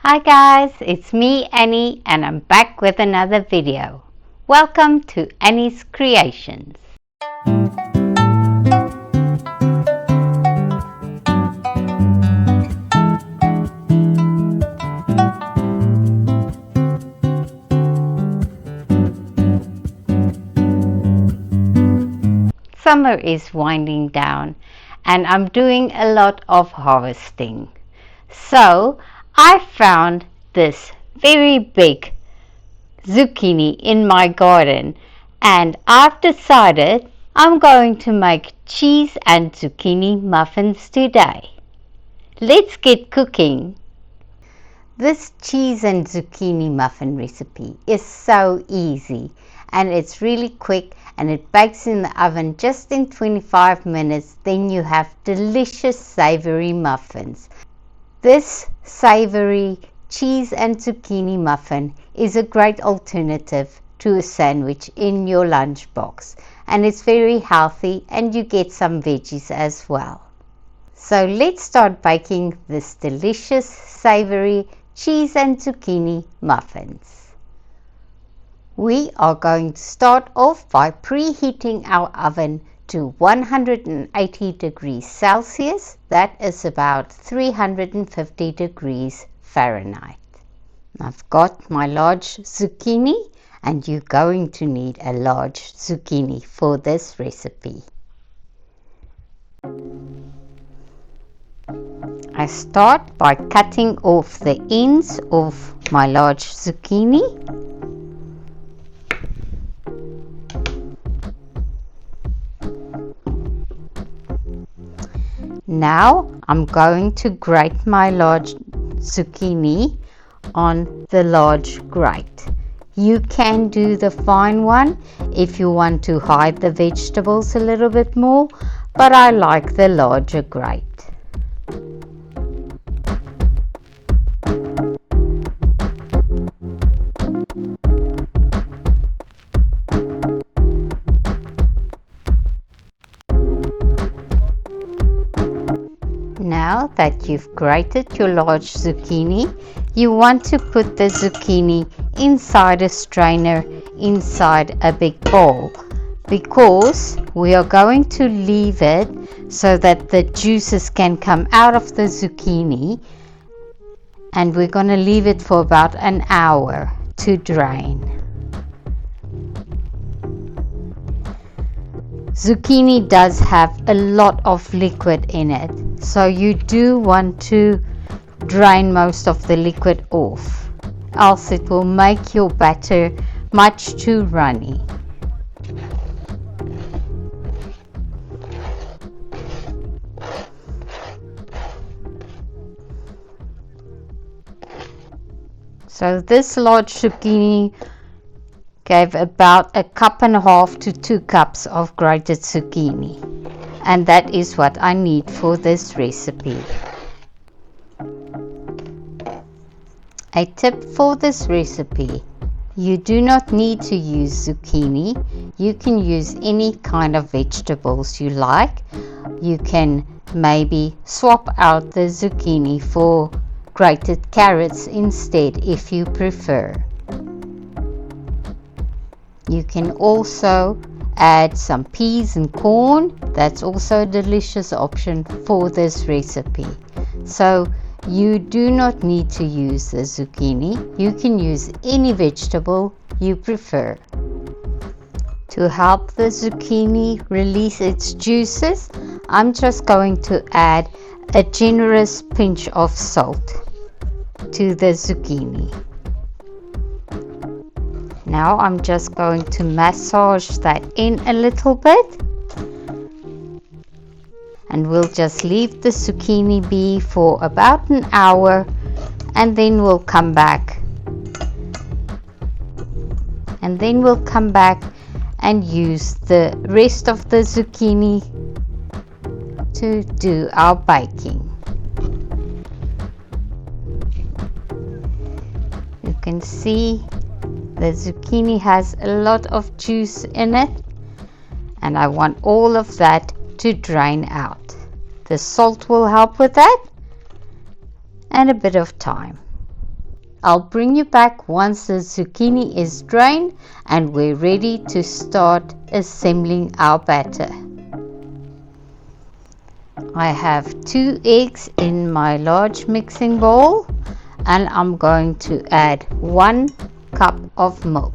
Hi guys, it's me Annie and I'm back with another video. Welcome to Annie's Creations. Summer is winding down and I'm doing a lot of harvesting. So I found this very big zucchini in my garden and I've decided I'm going to make cheese and zucchini muffins today. Let's get cooking. This cheese and zucchini muffin recipe is so easy and it's really quick and it bakes in the oven just in 25 minutes. Then you have delicious savory muffins. This savory cheese and zucchini muffin is a great alternative to a sandwich in your lunchbox, and it's very healthy and you get some veggies as well. So let's start baking this delicious savory cheese and zucchini muffins. We are going to start off by preheating our oven to 180 degrees Celsius, that is about 350 degrees Fahrenheit. I've got my large zucchini and you're going to need a large zucchini for this recipe. I start by cutting off the ends of my large zucchini. Now I'm going to grate my large zucchini on the large grate. You can do the fine one if you want to hide the vegetables a little bit more, but I like the larger grate. Now that you've grated your large zucchini, you want to put the zucchini inside a strainer inside a big bowl, because we are going to leave it so that the juices can come out of the zucchini, and we're going to leave it for about an hour to drain. Zucchini does have a lot of liquid in it, so you do want to drain most of the liquid off, else it will make your batter much too runny. So this large zucchini gave about 1.5 cups to 2 cups of grated zucchini, and that is what I need for this recipe. A tip for this recipe: you do not need to use zucchini. You can use any kind of vegetables you like. You can maybe swap out the zucchini for grated carrots instead if you prefer. You can also add some peas and corn. That's also a delicious option for this recipe. So you do not need to use the zucchini. You can use any vegetable you prefer. To help the zucchini release its juices, I'm just going to add a generous pinch of salt to the zucchini. Now I'm just going to massage that in a little bit, and we'll just leave the zucchini be for about an hour, and then we'll come back and use the rest of the zucchini to do our baking. You can see the zucchini has a lot of juice in it, and I want all of that to drain out. The salt will help with that, and a bit of time. I'll bring you back once the zucchini is drained and we're ready to start assembling our batter. I have 2 eggs in my large mixing bowl and I'm going to add 1 cup of milk.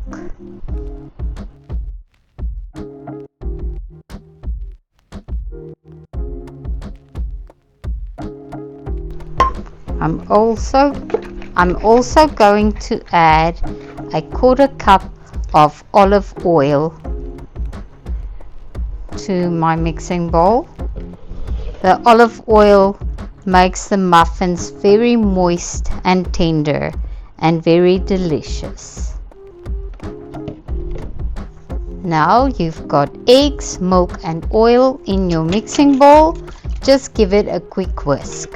I'm also going to add a 1/4 cup of olive oil to my mixing bowl. The olive oil makes the muffins very moist and tender and very delicious. Now you've got eggs, milk and oil in your mixing bowl. Just give it a quick whisk.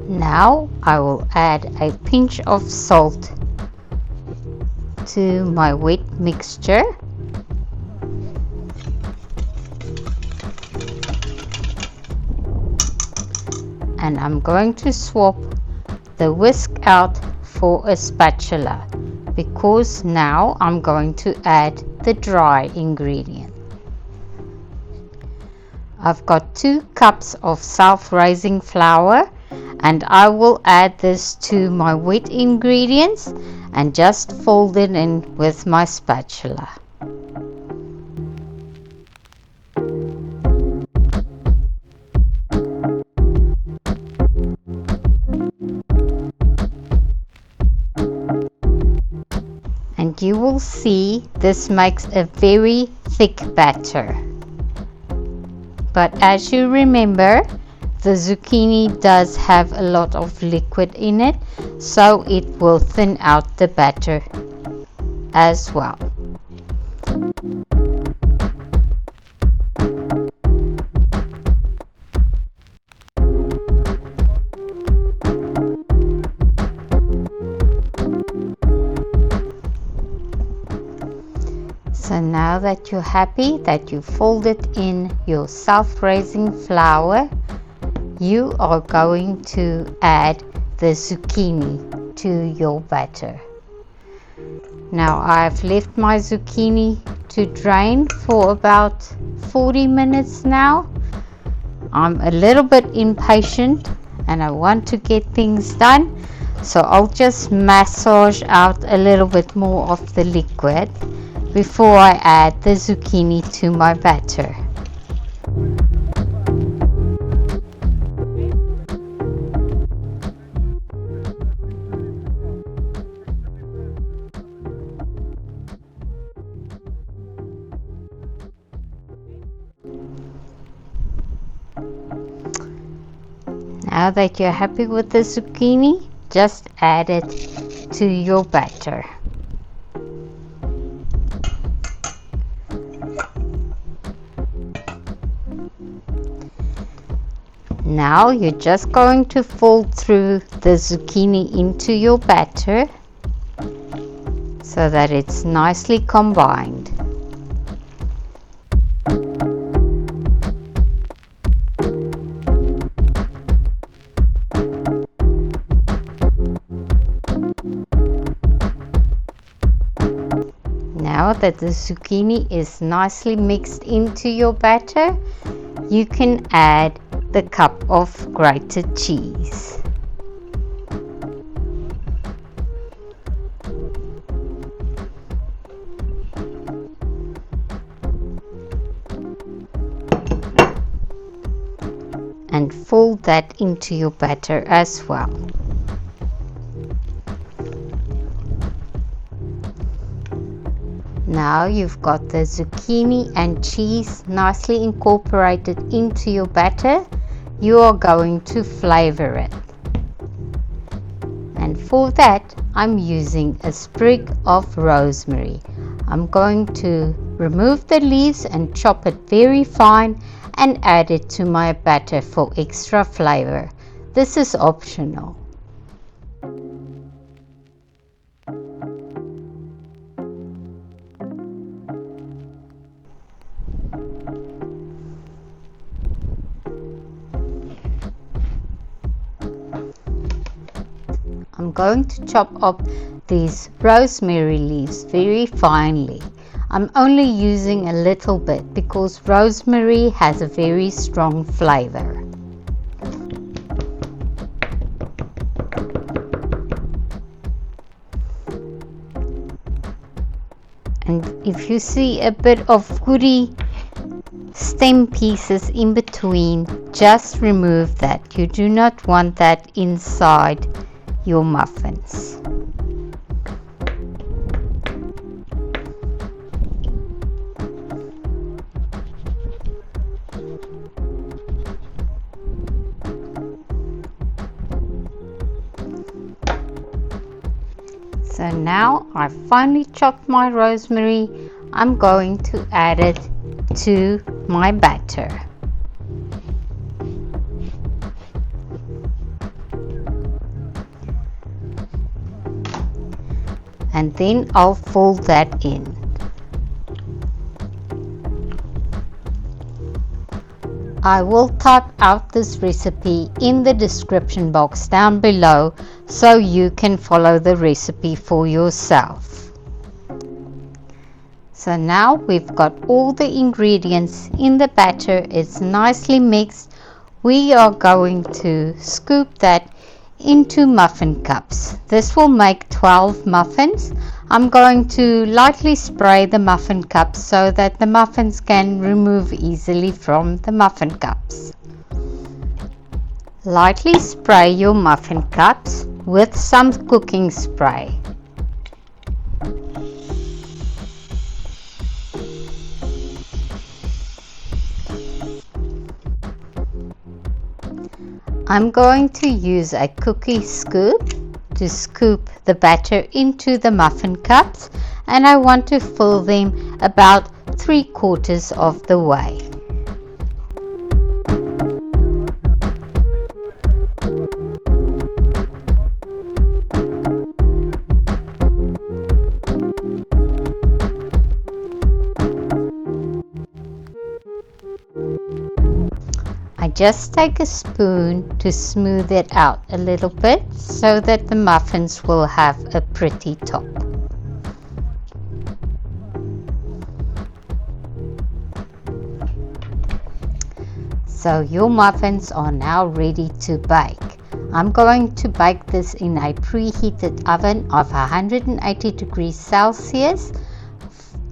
Now I will add a pinch of salt to my wet mixture. And I'm going to swap the whisk out for a spatula because now I'm going to add the dry ingredient. I've got 2 cups of self-raising flour and I will add this to my wet ingredients and just fold it in with my spatula. And you will see this makes a very thick batter. But as you remember, the zucchini does have a lot of liquid in it, so it will thin out the batter as well. So now that you're happy that you folded in your self-raising flour, you are going to add the zucchini to your batter. Now I've left my zucchini to drain for about 40 minutes now. I'm a little bit impatient and I want to get things done, so I'll just massage out a little bit more of the liquid before I add the zucchini to my batter. Now that you're happy with the zucchini, just add it to your batter. Now you're just going to fold through the zucchini into your batter so that it's nicely combined. Now that the zucchini is nicely mixed into your batter, you can add the cup of grated cheese. And fold that into your batter as well. Now you've got the zucchini and cheese nicely incorporated into your batter. You are going to flavor it. And for that, I'm using a sprig of rosemary. I'm going to remove the leaves and chop it very fine and add it to my batter for extra flavor. This is optional. going to chop up these rosemary leaves very finely. I'm only using a little bit because rosemary has a very strong flavor. And if you see a bit of woody stem pieces in between, just remove that. You do not want that inside your muffins. So now I've finally chopped my rosemary. I'm going to add it to my batter. And then I'll fold that in. I will type out this recipe in the description box down below so you can follow the recipe for yourself. So now we've got all the ingredients in the batter. It's nicely mixed. We are going to scoop that into muffin cups. This will make 12 muffins. I'm going to lightly spray the muffin cups so that the muffins can remove easily from the muffin cups. Lightly spray your muffin cups with some cooking spray. I'm going to use a cookie scoop to scoop the batter into the muffin cups, and I want to fill them about 3/4 of the way. I just take a spoon to smooth it out a little bit so that the muffins will have a pretty top. So your muffins are now ready to bake. I'm going to bake this in a preheated oven of 180 degrees Celsius,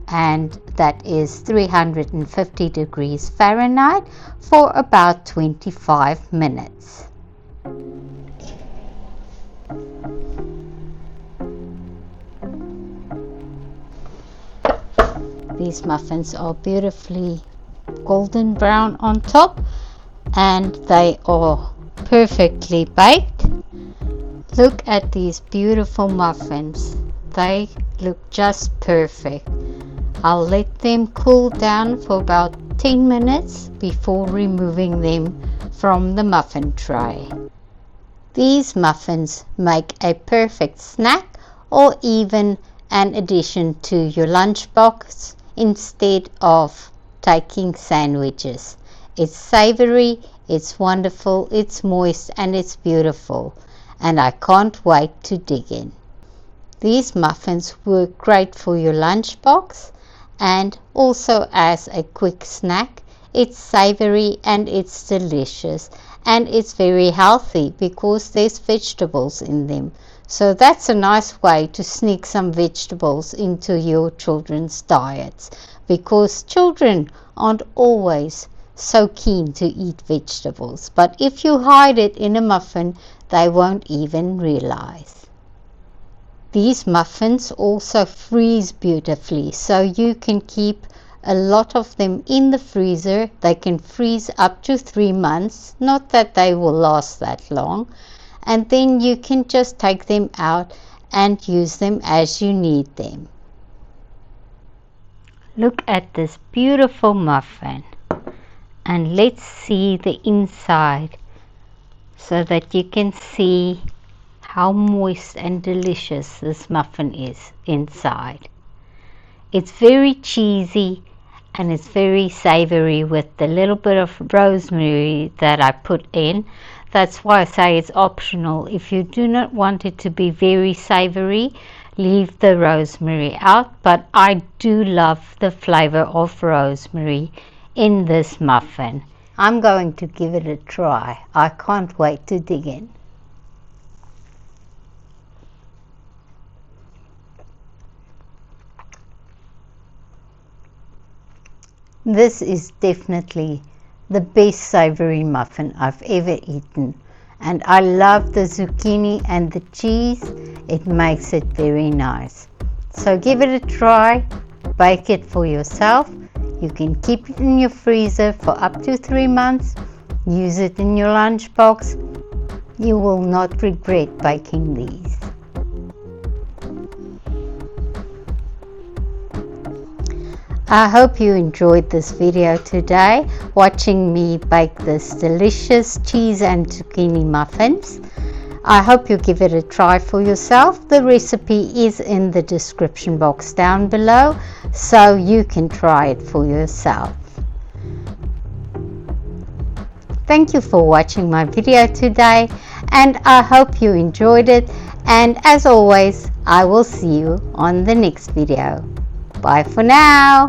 and that is 350 degrees Fahrenheit, for about 25 minutes. These muffins are beautifully golden brown on top, and they are perfectly baked. Look at these beautiful muffins. They look just perfect. I'll let them cool down for about 10 minutes before removing them from the muffin tray. These muffins make a perfect snack or even an addition to your lunchbox instead of taking sandwiches. It's savory, it's wonderful, it's moist, and it's beautiful, and I can't wait to dig in. These muffins work great for your lunchbox and also as a quick snack. It's savory and it's delicious, and it's very healthy because there's vegetables in them. So that's a nice way to sneak some vegetables into your children's diets, because children aren't always so keen to eat vegetables. But if you hide it in a muffin, they won't even realize. These muffins also freeze beautifully, so you can keep a lot of them in the freezer. They can freeze up to 3 months, not that they will last that long, and then you can just take them out and use them as you need them. Look at this beautiful muffin, and let's see the inside so that you can see how moist and delicious this muffin is inside. It's very cheesy and it's very savory with the little bit of rosemary that I put in. That's why I say it's optional. If you do not want it to be very savory, leave the rosemary out, but I do love the flavor of rosemary in this muffin. I'm going to give it a try. I can't wait to dig in. This is definitely the best savory muffin I've ever eaten, and I love the zucchini and the cheese. It makes it very nice. So give it a try, bake it for yourself. You can keep it in your freezer for up to 3 months. Use it in your lunchbox. You will not regret baking these. I hope you enjoyed this video today, watching me bake this delicious cheese and zucchini muffins. I hope you give it a try for yourself. The recipe is in the description box down below, so you can try it for yourself. Thank you for watching my video today, and I hope you enjoyed it. And as always, I will see you on the next video. Bye for now.